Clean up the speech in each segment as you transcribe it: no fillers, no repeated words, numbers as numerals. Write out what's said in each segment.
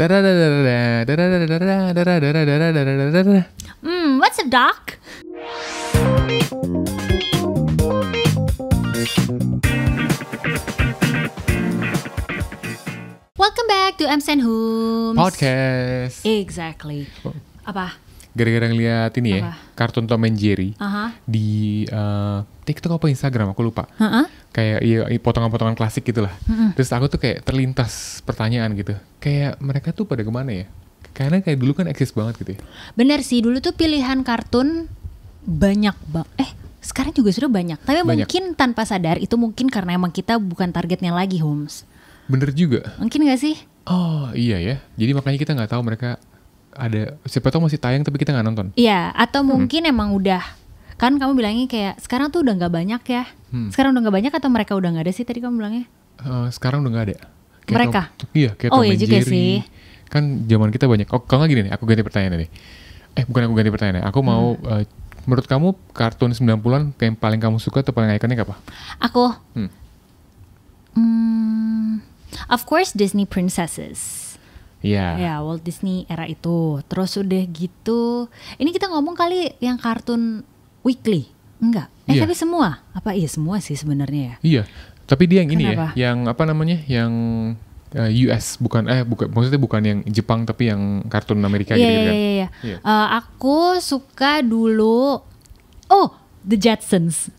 What's up, Doc? Welcome back to Ems and Hums Podcast. Exactly. Apa? Gara-gara ngeliat ini ya, Apa? kartun Tom and Jerry di TikTok apa Instagram, aku lupa. Kayak iya, potongan-potongan klasik gitu lah. Terus aku tuh kayak terlintas pertanyaan gitu. Kayak mereka tuh pada kemana ya? Karena kayak dulu kan eksis banget gitu ya. Bener sih, dulu tuh pilihan kartun banyak banget. Sekarang juga sudah banyak. Tapi Banyak. mungkin tanpa sadar itu mungkin karena emang kita bukan targetnya lagi, Hums. Bener juga. Mungkin gak sih? Oh iya ya. Jadi makanya kita nggak tahu mereka ada. Siapa tahu masih tayang tapi kita nggak nonton. Iya, atau mungkin emang udah. Kan kamu bilangnya kayak sekarang tuh udah gak banyak ya. Sekarang udah gak banyak atau mereka udah gak ada sih tadi kamu bilangnya? Sekarang udah nggak ada. Mereka? Iya, kayak Oh, Tom iya and juga Jerry. sih. Kan zaman kita banyak. Oh, kalau nggak gini nih, aku ganti pertanyaan nih. Bukan aku ganti pertanyaan. Aku mau menurut kamu kartun 90-an yang paling kamu suka atau paling ikonik apa? Aku of course Disney Princesses. Iya. Ya, Walt Disney era itu. Terus udah gitu. Ini kita ngomong kali yang kartun weekly. Enggak. Iya. Tapi semua. Apa iya semua sih sebenarnya ya. Iya. Tapi dia yang ini Kenapa? ya, yang apa namanya? Yang US bukan maksudnya bukan yang Jepang tapi yang kartun Amerika gitu kan. Iya. Iya. Aku suka dulu The Jetsons.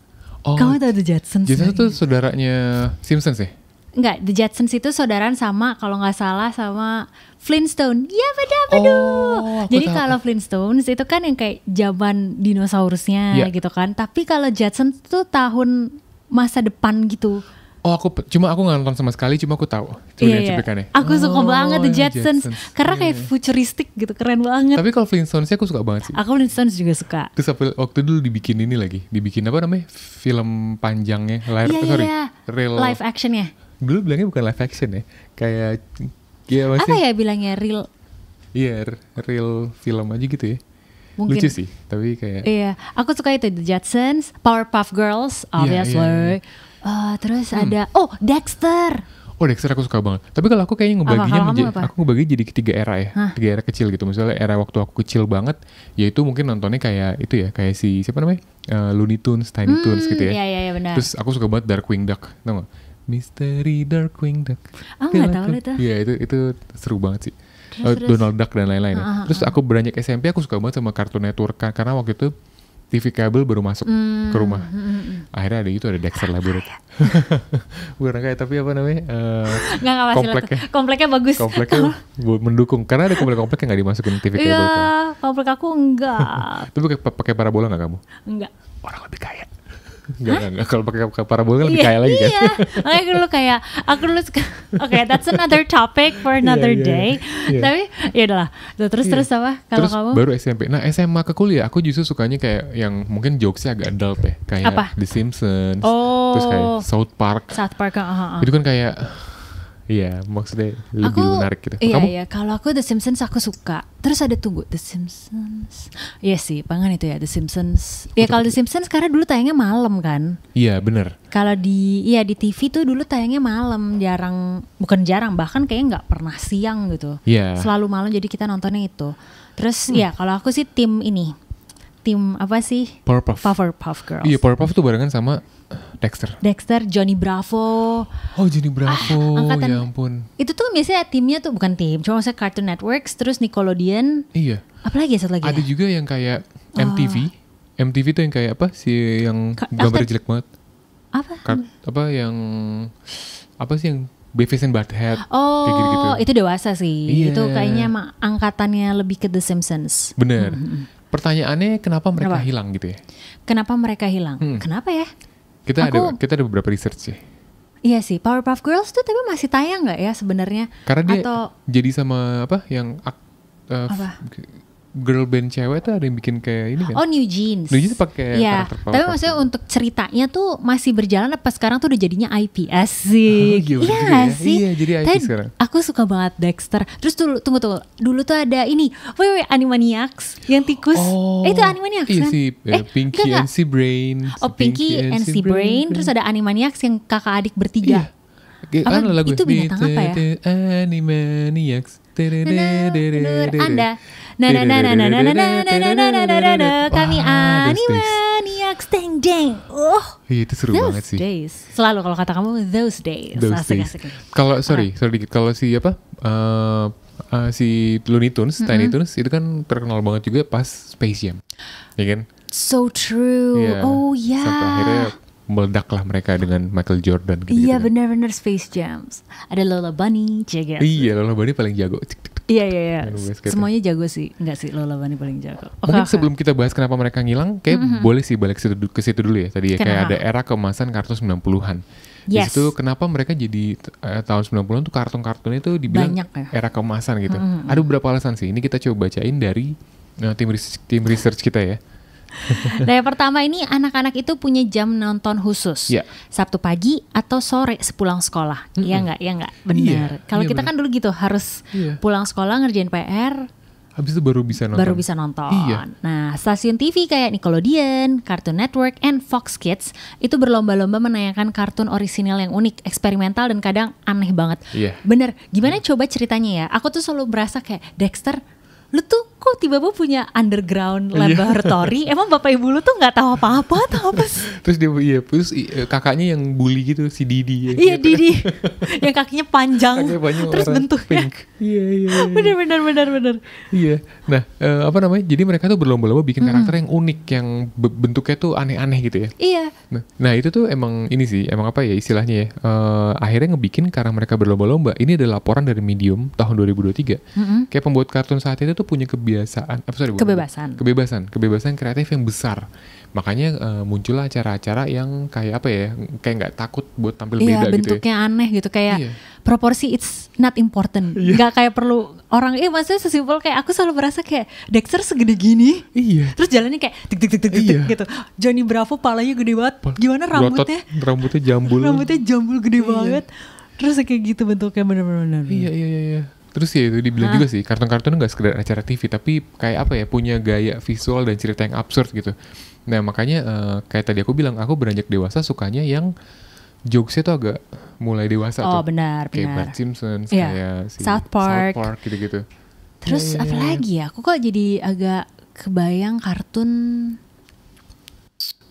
Oh, Kamu tahu The Jetsons? Jason itu saudaranya Simpsons ya? Enggak, The Jetsons itu saudaraan sama kalau nggak salah sama Flintstone. Ya betul. Aku Jadi tahu. kalau Flintstones itu kan yang kayak zaman dinosaurusnya Iya. gitu kan. Tapi kalau Jetsons tuh tahun masa depan gitu. Oh, aku nggak nonton sama sekali, cuma aku tahu. Coba lihat cuplikannya. Aku suka banget The iya, Jetsons. Karena kayak futuristik gitu, keren banget. Tapi kalau Flintstones aku suka banget sih. Aku Flintstones juga suka. Terus waktu dulu dibikin ini lagi, dibikin apa namanya, film panjangnya, Iya. real. Live actionnya. Dulu bilangnya bukan live action ya, kayak ya Apa masih, ya bilangnya real? iya real film aja gitu ya. Mungkin. Lucu sih, tapi kayak Iya, aku suka itu The Jetsons, Powerpuff Girls, obviously. iya. Terus ada Dexter. oh Dexter aku suka banget. Tapi kalau aku kayaknya ngebaginya Kalau kamu apa? aku ngebagi jadi ketiga era ya, tiga era kecil gitu. Misalnya era waktu aku kecil banget, yaitu mungkin nontonnya kayak itu ya, kayak si siapa namanya, Looney Tunes, Tiny Toons gitu ya. Iya benar. Terus aku suka banget Darkwing Duck, tau gak? Mystery Darkwing Duck. Nggak tahu itu. Iya itu seru banget sih. Terus. Donald Duck dan lain-lain. Terus aku beranjak SMP aku suka banget sama Cartoon Network karena waktu itu TV kabel baru masuk ke rumah. Akhirnya ada Dexter Laboratory. Bukan kayak tapi apa namanya? Nggak masih kompleknya. Kompleknya bagus. Kompleknya mendukung karena ada komplek-komplek yang nggak dimasukin TV kabel kan. Iya, komplek aku enggak. Tapi pakai parabola nggak kamu? Enggak. Orang lebih kaya. Enggak. Kalau pakai parabola kan lebih kaya lagi kan. Iya. Makanya aku dulu suka. Oke, that's another topic for another day. Iya. Tapi ya udahlah. Terus apa? Kalau Terus kamu? baru SMP. Nah SMA ke kuliah aku justru sukanya kayak yang mungkin jokesnya agak adult ya. Kayak Apa? The Simpsons. Oh. Terus kayak South Park. South Park. Itu kan kayak iya maksudnya lebih menarik gitu. Kamu? Iya. Kalau aku The Simpsons aku suka. Terus ada The Simpsons. Iya sih, pangan itu ya The Simpsons. Ya kalau The Simpsons karena dulu tayangnya malam kan. Iya benar. Kalau di TV tuh dulu tayangnya malam, bukan jarang bahkan kayaknya nggak pernah siang gitu. Iya. Selalu malam jadi kita nontonnya itu. Terus ya kalau aku sih tim apa sih? Powerpuff Girls. Iya Powerpuff tuh barengan sama Dexter, Johnny Bravo. Oh Johnny Bravo, angkatan- ya ampun. Itu tuh biasanya timnya tuh bukan tim, cuma maksudnya Cartoon Networks, terus Nickelodeon. Iya. Apalagi satu lagi Ada ya? juga yang kayak MTV. MTV tuh yang kayak apa sih yang gambarnya jelek banget. Apa? Apa sih yang Beavis and Butthead kayak gitu-gitu. Itu dewasa sih. Iya. Itu kayaknya emang angkatannya lebih ke The Simpsons. Bener. Pertanyaannya kenapa mereka Kenapa? hilang gitu ya? Kenapa mereka hilang? Kenapa ya? Kita ada beberapa research sih. Iya sih, Powerpuff Girls tuh tapi masih tayang nggak ya sebenarnya? Karena dia Atau jadi sama apa yang Apa? girl band cewek tuh ada yang bikin kayak ini kan? New Jeans. New Jeans pakai Iya, karakter tapi Powerpuff maksudnya Girls. untuk ceritanya tuh masih berjalan apa sekarang tuh udah jadinya IP asik. Oh, Iya iya, bener juga nggak ya. sih? Iya, jadi IP Tapi sekarang. aku suka banget Dexter. Terus tunggu. Dulu tuh ada ini, Animaniacs yang tikus. Itu Animaniacs iya kan? sih, Pinky enggak. and Sea Brain. Pinky and Sea Brain. Terus ada Animaniacs yang kakak adik bertiga. Iya. Kayak Apa, kan lagu itu binatang apa ya? Animaniacs. Anda. Kami Animaniacs deng deng. Itu seru banget sih. Days. Selalu kalau kata kamu those days. Asik. Kalau sorry dikit. Kalau si si Looney Tunes, Tiny Toons itu kan terkenal banget juga pas Space Jam, ya kan? So true. Yeah. Sampai akhirnya meledaklah mereka dengan Michael Jordan. Iya benar-benar Space Jams. Ada Lola Bunny, jaga. Iya, Lola Bunny paling jago. Iya. Semuanya jago sih. Enggak sih, Lola Bunny paling jago. Mungkin sebelum kita bahas kenapa mereka ngilang, kayak boleh sih balik ke situ dulu ya. Tadi ya kayak ada era keemasan kartun 90-an. Di situ kenapa mereka jadi tahun 90-an tuh kartun-kartunnya tuh dibilang era keemasan gitu. Ada beberapa alasan sih. Ini kita coba bacain dari tim research kita ya. Nah yang pertama ini anak-anak itu punya jam nonton khusus. Sabtu pagi atau sore sepulang sekolah. Iya nggak? Benar. Kalau kita kan dulu gitu harus pulang sekolah ngerjain PR. Habis itu baru bisa nonton. Iya. Nah, stasiun TV kayak Nickelodeon, Cartoon Network, and Fox Kids itu berlomba-lomba menayangkan kartun orisinal yang unik, eksperimental, dan kadang aneh banget. Iya. Bener, gimana coba ceritanya ya? Aku tuh selalu berasa kayak, Dexter, lu tuh kok tiba-tiba punya underground laboratory? Emang bapak ibu lu tuh nggak tahu apa-apa atau apa sih? Terus kakaknya yang bully gitu, si Didi. Iya Didi, yang kakinya panjang, terus bentuknya. Iya. Bener. Iya. Nah, jadi mereka tuh berlomba-lomba bikin karakter yang unik, yang bentuknya tuh aneh-aneh gitu ya. Iya. Nah itu tuh emang istilahnya ya. Akhirnya ngebikin karena mereka berlomba-lomba. Ini adalah laporan dari Medium tahun 2023. Kayak pembuat kartun saat itu tuh punya kebebasan kreatif yang besar. Makanya muncullah acara-acara yang kayak kayak nggak takut buat tampil beda gitu ya. Bentuknya aneh gitu, kayak proporsi it's not important. Nggak kayak perlu orang, maksudnya sesimpel kayak aku selalu merasa kayak Dexter segede gini. Terus jalannya kayak tik gitu. Johnny Bravo palanya gede banget. Gimana rambutnya? Rambutnya jambul gede banget. Terus kayak gitu bentuknya bener-bener. Iya. Terus ya itu dibilang juga sih, kartun-kartun nggak sekedar acara TV, tapi kayak punya gaya visual dan cerita yang absurd gitu. Nah makanya kayak tadi aku bilang, aku beranjak dewasa sukanya yang jokesnya tuh agak mulai dewasa tuh. Benar. Kayak Bart Simpson, kayak South Park gitu-gitu. Terus apa lagi ya? Aku kok jadi agak kebayang kartun.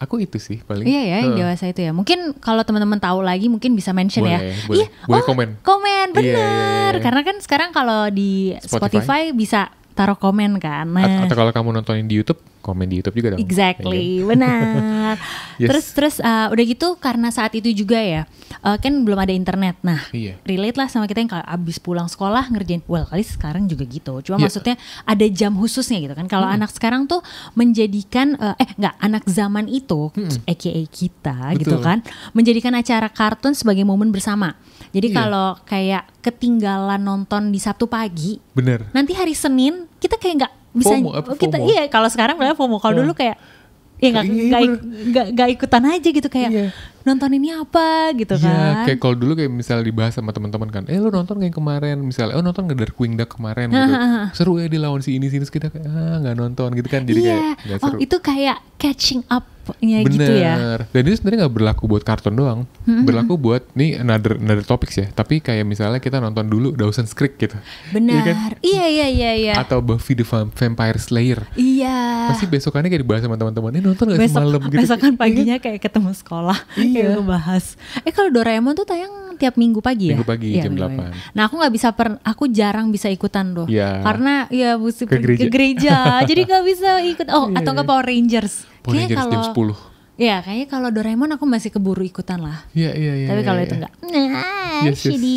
Aku itu sih paling. Iya yang dewasa itu ya. Mungkin kalau teman-teman tahu lagi mungkin bisa mention ya. Boleh komen. Komen bener. Karena kan sekarang kalau di Spotify bisa taruh komen kan. Atau kalau kamu nontonin di YouTube, komen di YouTube juga dong. Exactly, benar. Terus udah gitu karena saat itu juga ya, kan belum ada internet. Nah, relate lah sama kita yang kalau abis pulang sekolah ngerjain. Kali sekarang juga gitu. Cuma maksudnya ada jam khususnya gitu kan. Kalau anak sekarang tuh menjadikan, anak zaman itu, aka kita gitu kan, menjadikan acara kartun sebagai momen bersama. Jadi kalau kayak ketinggalan nonton di Sabtu pagi, bener. Nanti hari Senin kita kayak nggak bisa kita kalau sekarang bilangnya FOMO. Kalau dulu kayak nggak ikutan aja gitu kayak nonton ini apa gitu kan. Kayak kalau dulu kayak misalnya dibahas sama teman-teman kan, lu nonton kayak kemarin misalnya, nonton Dark Wing Duck kemarin gitu. Seru ya dilawan si ini kita kayak nggak nonton gitu kan, jadi kayak nggak seru. Itu kayak catching up-nya gitu ya. Bener. Dan itu sebenarnya nggak berlaku buat kartun doang, berlaku buat nih another topics ya. Tapi kayak misalnya kita nonton dulu Dawson's Creek gitu. Benar. Iya. Atau Buffy the Vampire Slayer. Iya. Pasti besokannya kayak dibahas sama teman-teman. Nonton nggak semalam gitu. Besokan paginya kayak ketemu sekolah. Kayak ngebahas. Kalau Doraemon tuh tayang tiap minggu pagi ya? Minggu pagi jam 8. Nah aku aku jarang bisa ikutan tuh. Karena mesti ke gereja. Jadi gak bisa ikut. Atau nggak Power Rangers. Power Rangers jam 10. Iya, kayaknya kalau Doraemon aku masih keburu ikutan lah. Iya. Tapi kalau itu enggak.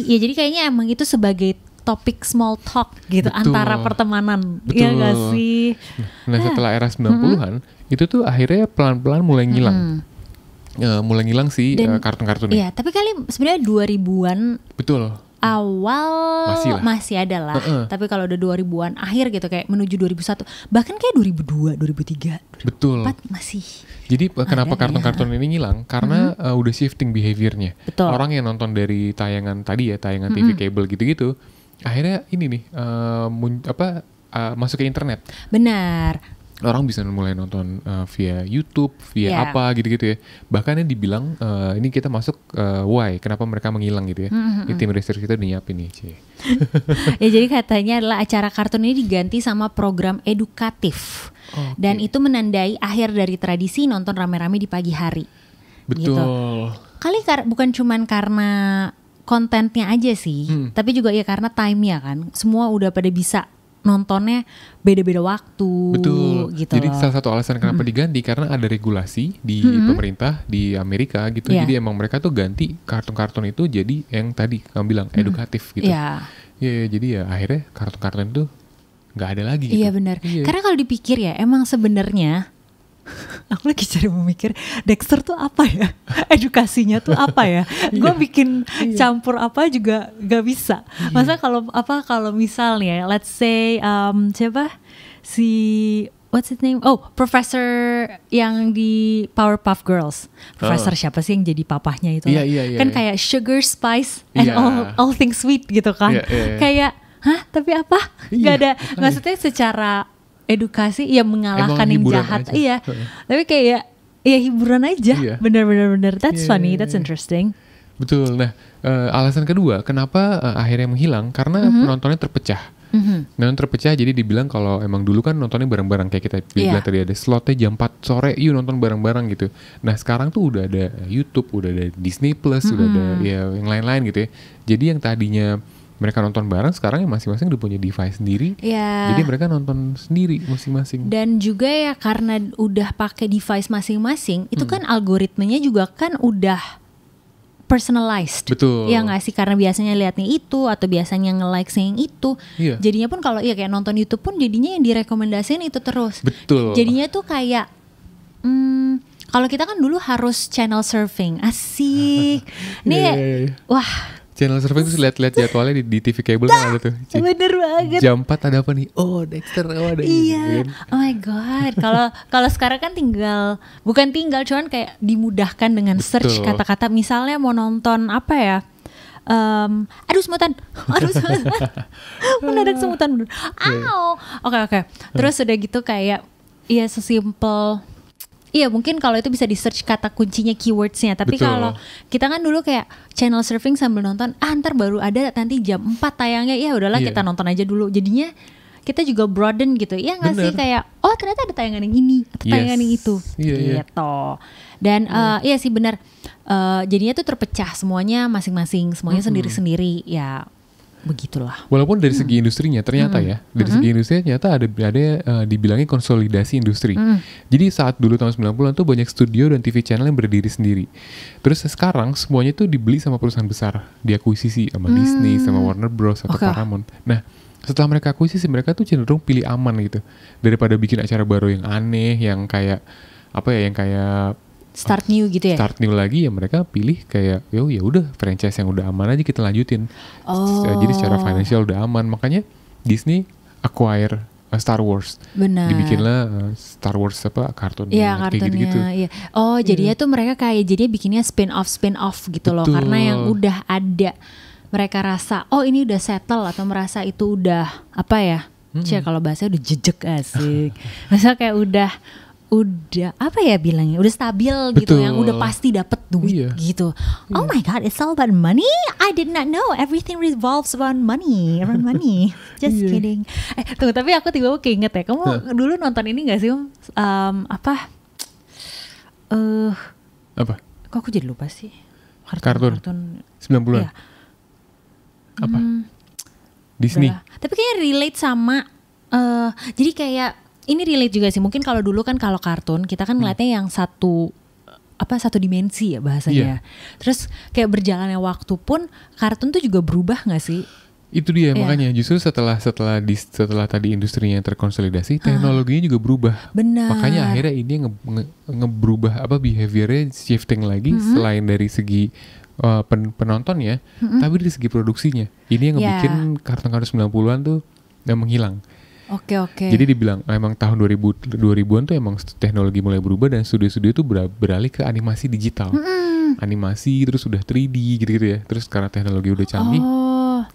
Jadi kayaknya emang itu sebagai topik small talk gitu. Betul. Antara pertemanan. Iya gak sih? Nah setelah era 90-an, itu tuh akhirnya pelan-pelan mulai ngilang. Mulai ngilang sih kartun-kartunnya. Iya, tapi kali sebenarnya 2000-an. Betul. Awal masih ada lah. Tapi kalau udah 2000-an akhir gitu kayak menuju 2001, bahkan kayak 2002, 2003, 2004 betul. Masih. Jadi kenapa kartun-kartun ini ngilang? Karena udah shifting behaviornya. Betul. Orang yang nonton dari tayangan tadi ya, tayangan TV kabel gitu-gitu, akhirnya ini nih masuk ke internet. Benar. orang bisa mulai nonton via YouTube, via apa gitu-gitu ya. Bahkan yang dibilang ini kita masuk why, kenapa mereka menghilang gitu ya. Ini tim research kita udah nyiapin nih, Cie. Ya jadi katanya adalah acara kartun ini diganti sama program edukatif. Dan itu menandai akhir dari tradisi nonton rame-rame di pagi hari. Betul. Gitu. Kali bukan cuman karena kontennya aja sih, tapi juga ya karena time-nya kan. Semua udah pada bisa nontonnya beda-beda waktu. Betul. Gitu. Jadi salah satu alasan kenapa diganti karena ada regulasi di pemerintah di Amerika gitu. Jadi emang mereka tuh ganti kartun-kartun itu jadi yang tadi kamu bilang edukatif gitu. Iya. Ya, jadi ya akhirnya kartun-kartun itu nggak ada lagi. Iya gitu. Benar. Karena kalau dipikir ya emang sebenarnya aku lagi cari memikir Dexter tuh apa ya, edukasinya tuh apa ya. Gue bikin campur apa juga gak bisa. Masa kalau misalnya let's say siapa si what's his name, Professor yang di Powerpuff Girls, Professor siapa sih yang jadi papahnya itu kan kayak sugar spice and all things sweet gitu kan. Kayak tapi apa gak ada, maksudnya secara edukasi ya mengalahkan yang jahat aja. Tapi kayak ya hiburan aja. Bener. That's funny, that's interesting. Betul. Nah, alasan kedua kenapa akhirnya menghilang karena penontonnya terpecah. Nonton terpecah, jadi dibilang kalau emang dulu kan nontonnya bareng-bareng kayak kita bilang tadi, ada slotnya jam 4 sore yuk nonton bareng-bareng gitu. Nah sekarang tuh udah ada YouTube, udah ada Disney Plus, udah ada ya yang lain-lain gitu ya. Jadi yang tadinya mereka nonton bareng, sekarang ya masing-masing udah punya device sendiri. Jadi mereka nonton sendiri masing-masing. Dan juga ya karena udah pakai device masing-masing, itu kan algoritmanya juga kan udah personalized. Betul. Ya nggak sih, karena biasanya liatnya itu atau biasanya nge-like yang itu. Jadinya pun kalau kayak nonton YouTube pun jadinya yang direkomendasiin itu terus. Betul. Jadinya tuh kayak kalau kita kan dulu harus channel surfing. Asik. Nih wah, channel surfing tuh lihat-lihat jadwalnya di TV kabel kan ada tuh. Bener banget. Jam 4 ada apa nih? Oh, Dexter, ada ini. Iya. Oh my god. Kalau sekarang kan bukan tinggal, cuman kayak dimudahkan dengan search kata-kata. Misalnya mau nonton apa ya? Aduh semutan. Mendadak semutan. Oke. Terus udah gitu kayak ya sesimpel. Iya mungkin kalau itu bisa di search kata kuncinya, keywordsnya. Tapi kalau kita kan dulu kayak channel surfing sambil nonton, ntar baru ada nanti jam 4 tayangnya. Ya udahlah kita nonton aja dulu. Jadinya kita juga broaden gitu. Iya gak sih, kayak ternyata ada tayangan yang ini atau tayangan yang itu gitu. Dan iya sih benar, jadinya tuh terpecah semuanya masing-masing, semuanya sendiri-sendiri. Ya begitulah. Walaupun dari segi industrinya ternyata dari segi industrinya ternyata ada dibilangnya konsolidasi industri. Jadi saat dulu tahun 90-an tuh banyak studio dan TV channel yang berdiri sendiri. Terus sekarang semuanya tuh dibeli sama perusahaan besar, diakuisisi sama Disney, sama Warner Bros atau Paramount. Nah, setelah mereka akuisisi, mereka tuh cenderung pilih aman gitu daripada bikin acara baru yang aneh, yang kayak yang kayak start new gitu ya. Start new lagi, ya mereka pilih kayak ya udah franchise yang udah aman aja kita lanjutin. Jadi secara financial udah aman. Makanya Disney acquire Star Wars. Benar. Dibikinlah Star Wars kartun kayak gitu-gitu. Iya. Jadinya tuh mereka kayak jadinya bikinnya spin-off gitu. Betul. Loh, karena yang udah ada mereka rasa ini udah settle atau merasa itu udah apa ya? Kalau bahasanya udah jejek asik. Masa kayak udah apa ya bilangnya, udah stabil. Betul. Gitu, yang udah pasti dapet duit gitu. Oh my god, it's all about money? I did not know everything revolves around money. Just kidding. Tunggu, tapi aku tiba-tiba keinget ya, kamu dulu nonton ini gak sih apa? Kok aku jadi lupa sih? Kartun 90-an. Apa? Disney. Tapi kayaknya relate sama jadi kayak ini relate juga sih. Mungkin kalau dulu kan kalau kartun kita kan ngeliatnya yang satu dimensi ya bahasanya. Terus kayak berjalannya waktu pun kartun tuh juga berubah nggak sih? Itu dia makanya justru setelah tadi industrinya terkonsolidasi, teknologinya juga berubah. Benar. Makanya akhirnya ini ngeberubah behaviornya shifting lagi selain dari segi penontonnya, tapi dari segi produksinya. Ini yang ngebikin kartun-kartun 90-an tuh yang menghilang. Oke. Jadi dibilang emang tahun 2000-an tuh emang teknologi mulai berubah dan studio-studio tuh beralih ke animasi digital. Animasi terus udah 3D gitu-gitu ya. Terus karena teknologi udah canggih.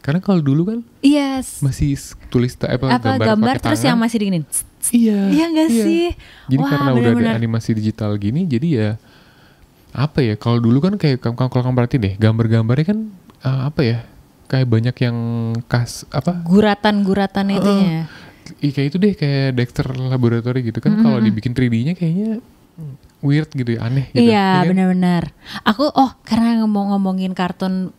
Karena kalau dulu kan masih tulis gambar terus tangan. Yang masih diginin. Iya gak sih? Jadi karena udah ada animasi digital gini, jadi ya apa ya? Kalau dulu kan kayak kalau kamu perhatiin deh, gambar-gambarnya kan apa ya? Kayak banyak yang guratan-guratan itu ya. Kayak itu deh, kayak Dexter Laboratory gitu kan. Kalau dibikin 3D-nya kayaknya weird gitu ya, aneh gitu. Iya, benar-benar. Aku karena ngomongin kartun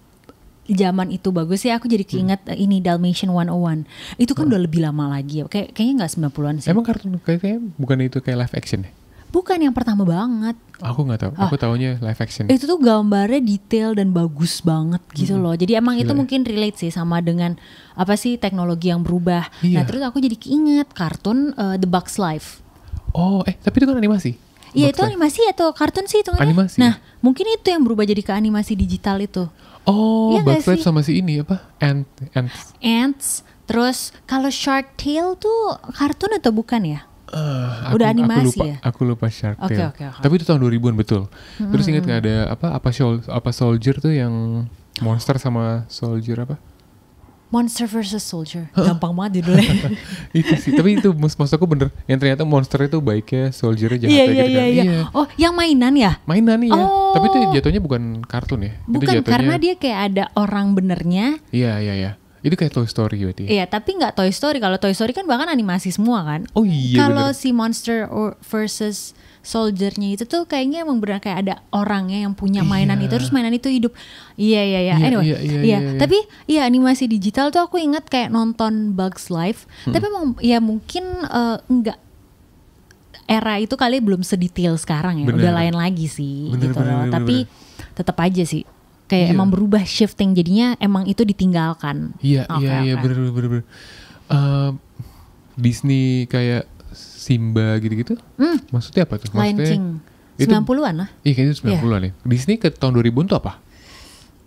zaman itu bagus sih, aku jadi keinget ini Dalmatian 101. Itu kan udah lebih lama lagi ya. Kayaknya enggak 90-an sih. Emang kartun kayaknya bukan itu kayak live action ya? Bukan, yang pertama banget. Aku nggak tahu. Aku taunya live action. Itu tuh gambarnya detail dan bagus banget gitu loh. Jadi emang itu mungkin relate sih sama dengan apa sih teknologi yang berubah. Nah terus aku jadi keinget kartun The Bugs Life. Tapi itu kan animasi. Iya, itu animasi atau kartun sih hitungannya. Animasi. Nah mungkin itu yang berubah jadi ke animasi digital itu. Ya, Bugs Life sama si ini apa? Ants. Terus kalau Shark Tale tuh kartun atau bukan ya? Udah animasi ya? Aku lupa Shark Tale. Okay. Tapi itu tahun 2000-an betul. Terus ingat gak ada apa Soldier tuh yang monster sama Soldier apa? Monster versus Soldier. Gampang banget judulnya. Itu sih. Tapi itu maksud aku bener. Yang ternyata monster itu baiknya, Soldiernya jahatnya gitu kan. Iya. Oh, yang mainan ya? Mainan iya. Tapi itu jatuhnya bukan kartun ya? Bukan, itu jatuhnya, karena dia kayak ada orang benernya. Iya. Itu kayak Toy Story berarti. Iya, tapi nggak Toy Story. Kalau Toy Story kan bahkan animasi semua kan. Oh iya. Kalau si Monster versus Soldier-nya itu tuh kayaknya emang benar kayak ada orangnya yang punya mainan itu, terus mainan itu hidup. Iya. Anyway, iya. Tapi iya animasi digital tuh aku ingat kayak nonton Bugs Life. Tapi emang ya mungkin enggak, era itu kali belum sedetail sekarang ya. Udah lain lagi sih gitu loh. Tapi tetap aja sih kayak emang berubah, shifting, jadinya emang itu ditinggalkan. Iya, bener. Disney kayak Simba gitu-gitu? Maksudnya apa tuh? Lion King. 90-an lah. Iya, kayaknya 90-an ya. Disney ke tahun 2000 tuh apa?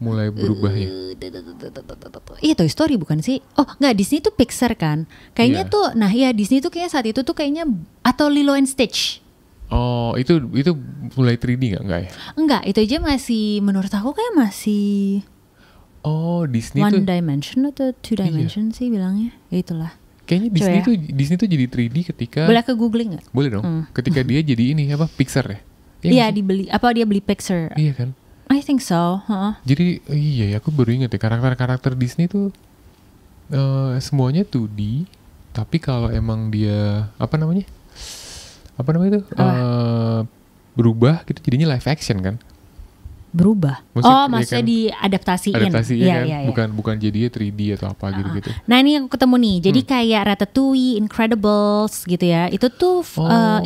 Mulai berubahnya. Iya, Toy Story bukan sih? Oh, enggak, Disney tuh Pixar kan. Kayaknya tuh, Disney tuh kayaknya saat itu tuh kayaknya, atau Lilo and Stitch. Oh, itu mulai 3D enggak ya? Enggak, itu aja masih, menurut aku kayak masih Disney One Dimension atau Two Dimension sih bilangnya. Ya itulah. Kayaknya Disney tuh jadi 3D ketika... Boleh ke googling gak? Boleh dong. Ketika dia jadi ini Pixar ya? Iya, dia beli Pixar. Iya kan? I think so. Jadi aku baru ingat ya, karakter tuh semuanya 2D, tapi kalau emang dia apa namanya itu berubah gitu jadinya live action kan? Berubah. Maksudnya diadaptasiin. Iya kan? Bukan jadinya 3D atau apa gitu. Nah, ini yang aku ketemu nih. Jadi kayak Ratatouille, Incredibles gitu ya. Itu tuh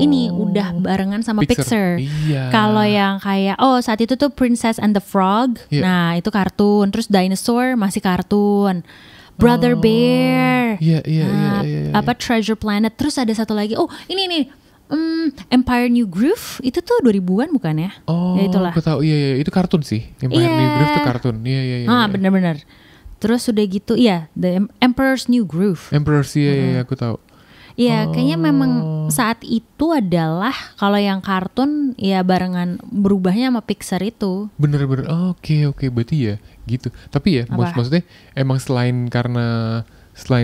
ini udah barengan sama Pixar. Iya. Kalau yang kayak saat itu tuh Princess and the Frog. Yeah. Nah, itu kartun. Terus Dinosaur masih kartun. Brother Bear. Iya. Apa Treasure Planet. Terus ada satu lagi. Ini nih. Empire New Groove itu tuh 2000-an bukan ya? Ya itulah. Aku tahu, iya itu kartun sih. Empire New Groove tuh kartun. Iya. Benar. Terus udah gitu, The Emperor's New Groove. Iya, aku tahu. Iya, kayaknya memang saat itu adalah kalau yang kartun ya barengan berubahnya sama Pixar itu. Bener. Oke, berarti ya gitu. Tapi ya maksudnya emang selain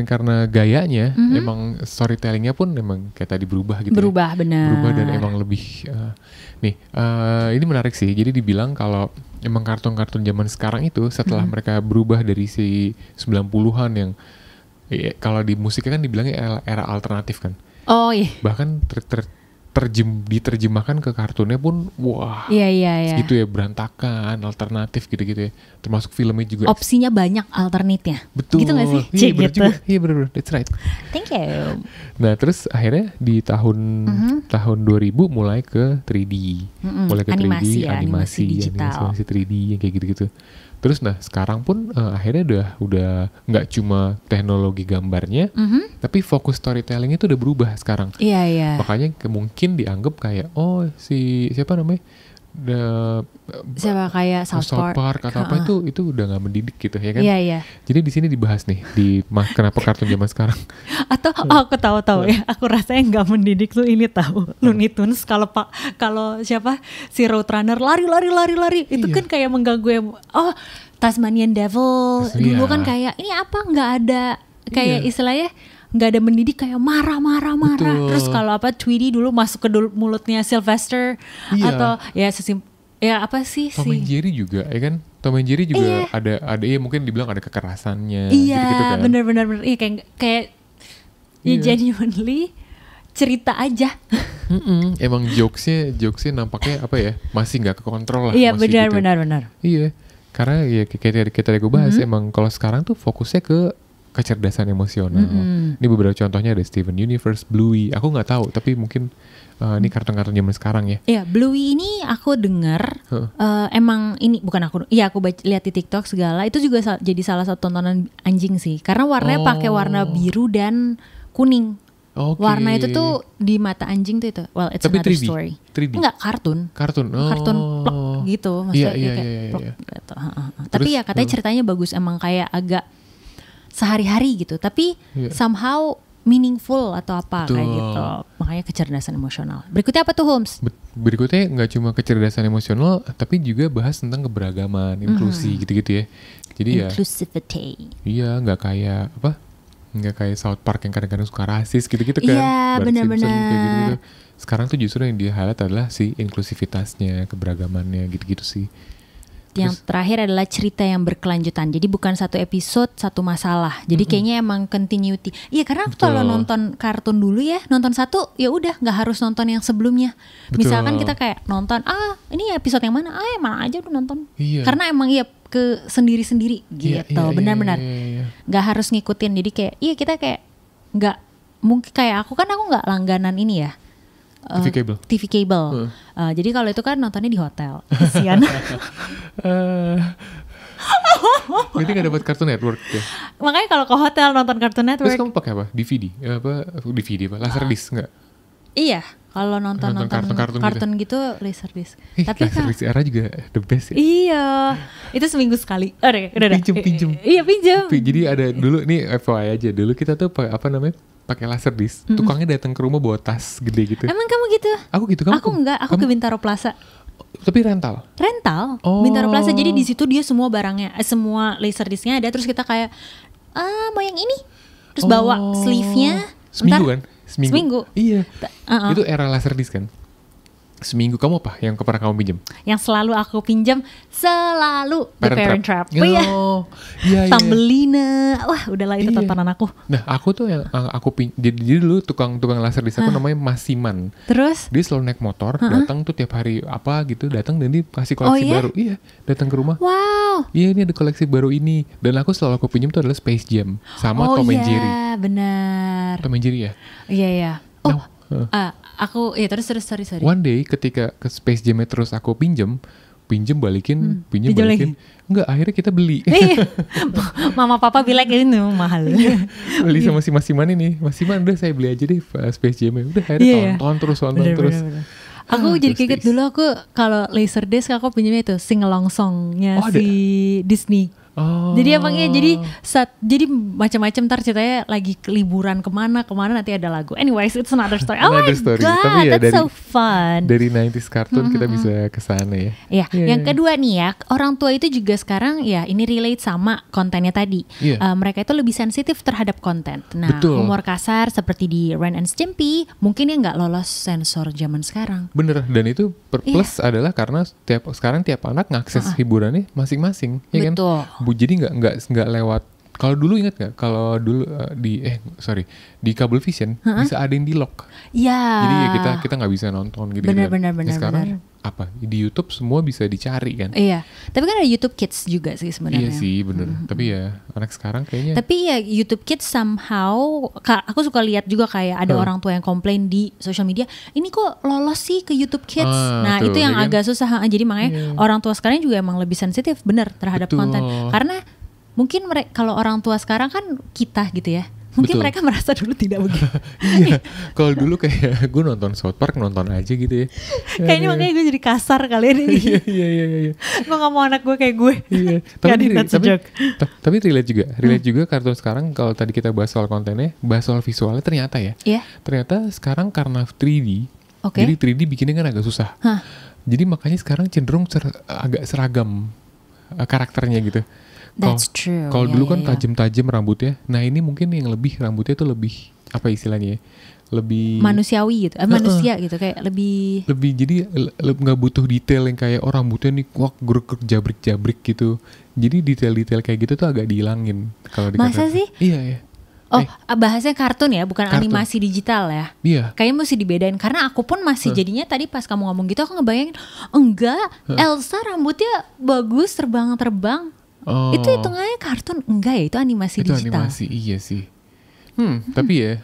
karena gayanya, emang storytellingnya pun emang kayak tadi berubah gitu. Benar. Berubah dan emang lebih ini menarik sih. Jadi dibilang kalau emang kartun-kartun zaman sekarang itu setelah mereka berubah dari si 90-an yang kalau di musiknya kan dibilangnya era alternatif kan. Oh iya. Bahkan diterjemahkan ke kartunnya pun wah. Iya. Gitu ya, berantakan, alternatif gitu-gitu ya. Termasuk filmnya juga. Opsinya banyak alternatnya. Betul. Gitu gak sih? Iya bener juga. Iya bener. That's right. Thank you. Nah terus akhirnya di tahun 2000 mulai ke 3D. Mulai ke animasi digital. Animasi 3D yang kayak gitu-gitu. Terus sekarang pun akhirnya udah nggak cuma teknologi gambarnya, tapi fokus storytelling itu udah berubah sekarang. Iya. Makanya mungkin dianggap kayak siapa namanya? Siapa kayak South Park atau apa itu udah nggak mendidik gitu ya kan? Iya. Jadi di sini dibahas nih kenapa kartun zaman sekarang. Atau aku tahu ya, aku rasanya nggak mendidik tuh ini tahu Looney Tunes kalau siapa si Roadrunner lari itu kan kayak mengganggu ya. Tasmanian Devil dulu kan kayak ini apa nggak ada kayak istilahnya nggak ada mendidik, kayak marah. Terus kalau apa Tweety dulu masuk ke mulutnya Sylvester atau ya apa sih Tom and Jerry juga ya kan. Tom and Jerry juga ada ya mungkin dibilang ada kekerasannya gitu kan. Bener iya kayak ya genuinely cerita aja. Emang jokesnya nampaknya apa ya, masih nggak kekontrol lah. Iya benar. Iya, karena ya kayak kita gue bahas, emang kalau sekarang tuh fokusnya ke kecerdasan emosional. Ini beberapa contohnya ada Steven Universe, Bluey. Aku nggak tahu, tapi mungkin ini kartun-kartun zaman sekarang ya. Iya, Bluey ini aku dengar emang ini bukan aku. Iya, aku lihat di TikTok segala. Itu juga jadi salah satu tontonan anjing sih, karena warnanya pakai warna biru dan kuning. Okay. Warna itu tuh di mata anjing tuh itu. Well, it's tapi another 3D? story. 3D? Enggak, kartun. Kartun plok gitu. Maksudnya iya. gitu. Tapi ya katanya ceritanya bagus, emang kayak agak sehari-hari gitu. Tapi somehow meaningful atau apa. Betul. Kayak gitu. Makanya kecerdasan emosional. Berikutnya apa tuh, Holmes? Berikutnya nggak cuma kecerdasan emosional, tapi juga bahas tentang keberagaman, inklusi gitu-gitu ya. Jadi inclusivity. Iya, nggak kayak South Park yang kadang-kadang suka rasis gitu-gitu kan. Iya, benar-benar. Gitu. Sekarang tuh justru yang di-highlight adalah si inklusivitasnya, keberagamannya gitu-gitu sih. Yang terakhir adalah cerita yang berkelanjutan. Jadi bukan satu episode, satu masalah. Jadi kayaknya emang continuity. Iya, karena kalau nonton kartun dulu ya, nonton satu ya udah, nggak harus nonton yang sebelumnya. Misalkan kita kayak nonton, ini episode yang mana? Yang mana aja udah nonton. Iya. Karena emang ke sendiri-sendiri gitu. Benar-benar. Nggak harus ngikutin. Jadi kayak kita kayak nggak mungkin, kayak aku nggak langganan ini ya. TV cable. Jadi kalau itu kan nontonnya di hotel. Kasian. Berarti gak dapat Cartoon Network ya? Makanya kalau ke hotel nonton Cartoon Network. Terus kamu pakai apa? DVD? Laserdisc nggak? Iya, kalau nonton kartun gitu laserdisc. Tapi laserdisc era juga the best ya. Iya, itu seminggu sekali. Udah. Pinjem. Iya, pinjem. Jadi ada dulu nih FYI aja, dulu kita tuh pakai laserdisc, tukangnya datang ke rumah bawa tas gede gitu. Emang kamu gitu? Aku gitu. Kamu enggak, aku ke Bintaro Plaza. Tapi rental? Bintaro Plaza. Jadi di situ dia semua barangnya, semua laserdiscnya ada. Terus kita kayak, mau yang ini. Terus bawa sleeve-nya. Seminggu. Iya. Itu era laserdisc kan? Seminggu. Kamu apa yang pernah kamu pinjam? Yang selalu aku pinjam The Parent Trap. Iya. Tambelina. Wah, udahlah itu tontonan aku. Nah, aku tuh yang jadi dulu tukang laserdisc aku namanya Masiman. Terus dia selalu naik motor, datang tuh tiap hari datang dan dia kasih koleksi baru. Iya, datang ke rumah. Wow. Iya, ini ada koleksi baru ini. Dan aku selalu pinjam tuh adalah Space Jam sama Tom and Jerry. Oh iya, benar. Tom and Jerry ya? Iya. Aku terus sorry. One day ketika ke Space Jam terus aku pinjem balikin. Enggak, akhirnya kita beli. Mama papa bilang ini mahal. Beli sama si Masiman ini. Masiman udah saya beli aja deh Space Jam. Udah akhirnya tonton terus. Aku jadi kaget dulu, aku kalau Laserdisc aku pinjamnya itu sing-along songnya Disney. Jadi emangnya jadi macam-macam, ntar ceritanya lagi liburan kemana nanti ada lagu. Anyways, it's another story. God, tapi that's so fun. Dari 90s kartun kita bisa kesana ya. Iya. Yang kedua nih ya, orang tua itu juga sekarang ya ini relate sama kontennya tadi. Mereka itu lebih sensitif terhadap konten. Nah, humor kasar seperti di Ren and Stimpy mungkin ya nggak lolos sensor zaman sekarang. Bener, dan itu plus adalah karena sekarang tiap anak ngakses hiburannya masing-masing, ya kan? Betul. Jadi nggak lewat. Kalau dulu ingat nggak? Kalau dulu di Cablevision bisa ada yang di lock. Iya. Jadi ya kita nggak bisa nonton gitu. Benar. Sekarang apa? Di YouTube semua bisa dicari kan? Iya. Tapi kan ada YouTube Kids juga sih sebenarnya. Iya sih, bener. Tapi ya anak sekarang kayaknya. Tapi ya YouTube Kids somehow, aku suka lihat juga kayak ada orang tua yang komplain di social media, ini kok lolos sih ke YouTube Kids. Nah itu yang agak susah. Jadi makanya orang tua sekarang juga emang lebih sensitif bener terhadap konten. Karena mungkin kalau orang tua sekarang kan kita gitu ya. Mungkin mereka merasa dulu tidak begitu. Iya. Kalau dulu kayak gue nonton South Park nonton aja gitu ya. Kayaknya makanya gue jadi kasar kali ini. Iya. Gue gak mau anak gue kayak gue. Iya. Tapi relate juga kartun sekarang. Kalau tadi kita bahas soal kontennya, bahas soal visualnya ternyata ya. Iya. Ternyata sekarang karena 3D. Jadi 3D bikinnya kan agak susah. Jadi makanya sekarang cenderung agak seragam karakternya gitu. That's true. Kalau dulu kan tajam-tajam rambutnya. Nah ini mungkin yang lebih rambutnya tuh lebih apa istilahnya ya? Lebih manusiawi gitu, manusia gitu kayak lebih jadi nggak butuh detail yang kayak rambutnya nih grek jabrik gitu. Jadi detail-detail kayak gitu tuh agak dihilangin kalau di masa sih? Iya ya. Bahasanya kartun ya, bukan kartun. Animasi digital ya. Iya. Kayaknya mesti dibedain karena aku pun masih jadinya tadi pas kamu ngomong gitu aku ngebayangin enggak, Elsa rambutnya bagus terbang. Itu hitungannya kartun enggak ya, itu animasi itu digital. Animasi iya sih. Tapi ya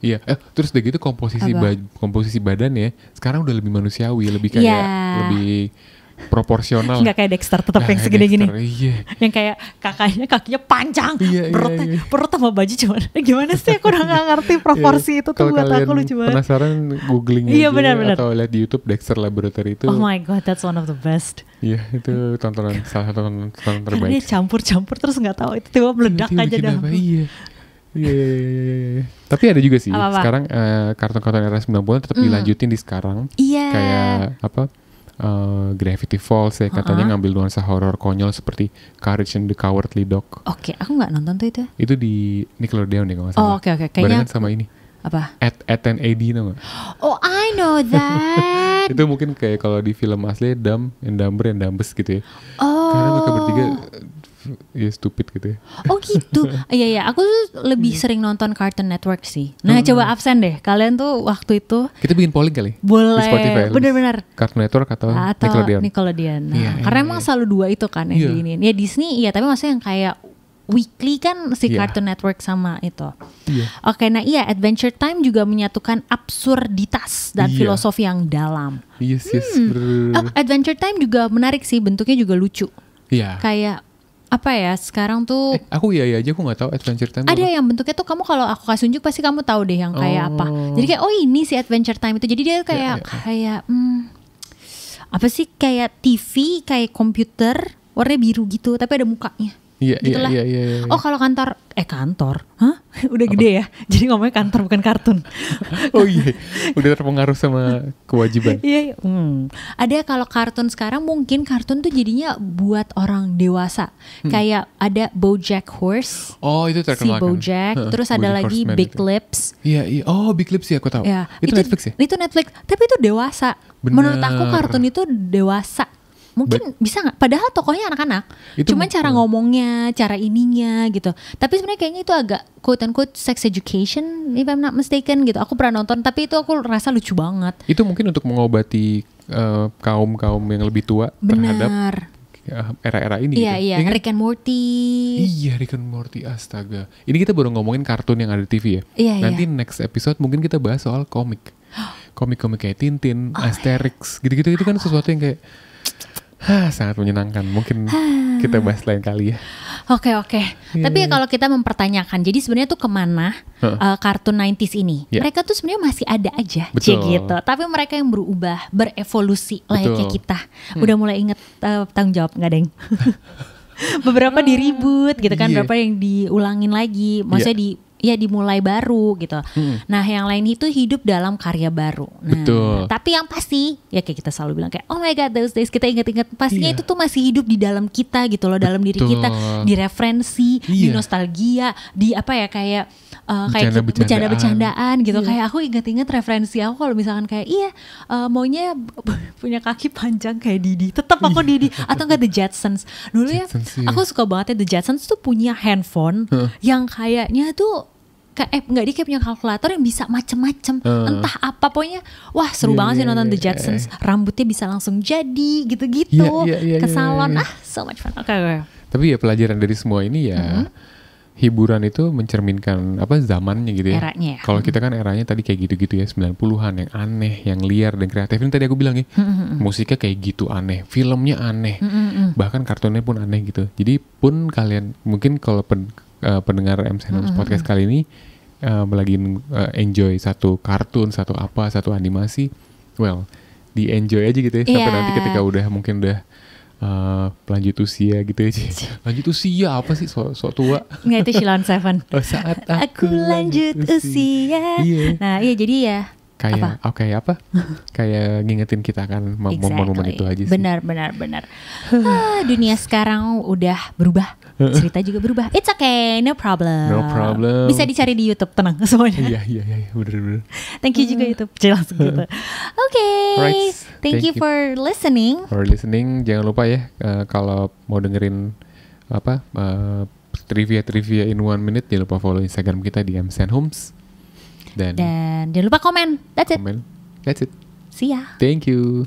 iya, terus udah gitu komposisi badan ya sekarang udah lebih manusiawi, lebih kayak lebih proporsional. Nggak kayak Dexter tetap yang segede gini. Iya. Yang kayak kakinya panjang, iya. perut sama baju cuman gimana sih, aku udah nggak ngerti proporsi itu tuh buat aku lucu banget. Penasaran googling aja benar. Atau lihat di YouTube Dexter Laboratory itu. Oh my god, that's one of the best. Iya, itu salah satu tontonan terbaik. Karena dia campur terus nggak taw itu tiba meledak aja dah. Iya. Tapi ada juga sih sekarang kartun-kartun era 90-an tetap dilanjutin di sekarang. Iya. Kayak apa? Gravity Falls ya katanya ngambil nuansa horor konyol seperti Courage and the Cowardly Dog. Oke, aku nggak nonton tuh itu. Itu di Nickelodeon deh kalau nggak salah. Oh, oke. Kayaknya barengan sama ini. Apa? Ed and Eddie tau gak? Oh, I know that. Itu mungkin kayak kalau di film asli Dumb and Dumber and Dumbest gitu ya. Oh. Karena mereka bertiga ya stupid gitu ya. Oh gitu. Iya, aku tuh lebih sering nonton Cartoon Network sih. Nah, coba absen deh. Kalian tuh waktu itu kita bikin polling kali. Boleh. Di Spotify. Bener-bener. Cartoon Network atau Nickelodeon. Nah, karena emang selalu dua itu kan yang diinin. Ya Disney tapi maksudnya yang kayak weekly kan si Cartoon Network sama itu. Oke, nah Adventure Time juga menyatukan absurditas dan filosofi yang dalam. Yes. Adventure Time juga menarik sih, bentuknya juga lucu. Iya. Kayak apa ya sekarang tuh aku aja aku nggak tahu Adventure Time ada yang bentuknya tuh kamu kalau aku kasih tunjuk pasti kamu tahu deh yang kayak apa. Jadi kayak ini si Adventure Time itu jadi dia kayak kayak apa sih, kayak TV kayak komputer warnanya biru gitu tapi ada mukanya. Iya. Oh kalau kantor udah gede ya, jadi ngomongnya kantor bukan kartun. Oh iya, udah terpengaruh sama kewajiban. Iya. Ada kalau kartun sekarang mungkin kartun tuh jadinya buat orang dewasa. Kayak ada BoJack Horse. Oh itu terkenal si BoJack. Terus ada lagi Big Lips. Iya. Oh Big Lips ya aku tahu. Ya, itu Netflix ya? Itu Netflix, tapi itu dewasa. Bener. Menurut aku kartun itu dewasa. Mungkin bisa nggak? Padahal tokohnya anak-anak. Cuman cara ngomongnya, cara ininya gitu. Tapi sebenarnya kayaknya itu agak quote unquote sex education, if I'm not mistaken gitu. Aku pernah nonton, tapi itu aku rasa lucu banget. Itu mungkin untuk mengobati kaum yang lebih tua terhadap era-era ini. Iya. Rick and Morty. Iya, Rick and Morty, astaga. Ini kita baru ngomongin kartun yang ada di TV ya. Nanti next episode mungkin kita bahas soal komik. Komik-komik kayak Tintin, Asterix, gitu-gitu itu kan sesuatu yang kayak sangat menyenangkan. Mungkin kita bahas lain kali ya. Oke. Tapi kalau kita mempertanyakan, jadi sebenarnya tuh kemana kartun 90s ini? Mereka tuh sebenarnya masih ada aja, gitu. Tapi mereka yang berubah, berevolusi layaknya kita. Udah mulai inget tanggung jawab nggak, Deng? Beberapa di-reboot gitu kan, beberapa yang diulangin lagi. Maksudnya dimulai baru gitu. Nah yang lain itu hidup dalam karya baru. Nah, tapi yang pasti ya kayak kita selalu bilang kayak oh my god those days, kita ingat-ingat pastinya itu tuh masih hidup di dalam kita gitu loh, dalam diri kita, di referensi, di nostalgia, di apa ya kayak bercanda-bercandaan gitu. Kayak aku ingat-ingat referensi aku kalau misalkan kayak maunya punya kaki panjang kayak Didi, tetap aku Didi, atau enggak The Jetsons. Dulu aku suka banget The Jetsons tuh punya handphone yang kayaknya tuh dia kayak punya kalkulator yang bisa macem-macem, entah apa, pokoknya wah seru banget sih nonton The Jetsons. Rambutnya bisa langsung jadi gitu-gitu ke salon, so much fun. Okay. Tapi ya pelajaran dari semua ini ya hiburan itu mencerminkan zamannya gitu ya. Eranya. Kalau kita kan eranya tadi kayak gitu-gitu ya, 90-an yang aneh, yang liar dan kreatif. Ini tadi aku bilang ya, musiknya kayak gitu aneh, filmnya aneh, bahkan kartunnya pun aneh gitu. Jadi pun kalian mungkin kalau pendengar MC Noms Podcast kali ini lagi enjoy satu kartun, satu animasi, di enjoy aja gitu ya, sampai nanti ketika mungkin udah lanjut usia gitu aja. Lanjut usia apa sih, sok tua? Nggak, itu Sheila on 7. Saat aku lanjut usia. Nah jadi ya kayak kayak ngingetin kita kan momen-momen itu aja sih. Benar. Dunia sekarang udah berubah, cerita juga berubah. It's okay, no problem. Bisa dicari di YouTube, tenang semuanya. Iya, bener. Thank you juga YouTube, langsung gitu. Okay, thank you for listening. Jangan lupa ya kalau mau dengerin trivia in 1 minute, jangan lupa follow Instagram kita di @msenhomes. Dan jangan lupa komen. That's it. See ya. Thank you.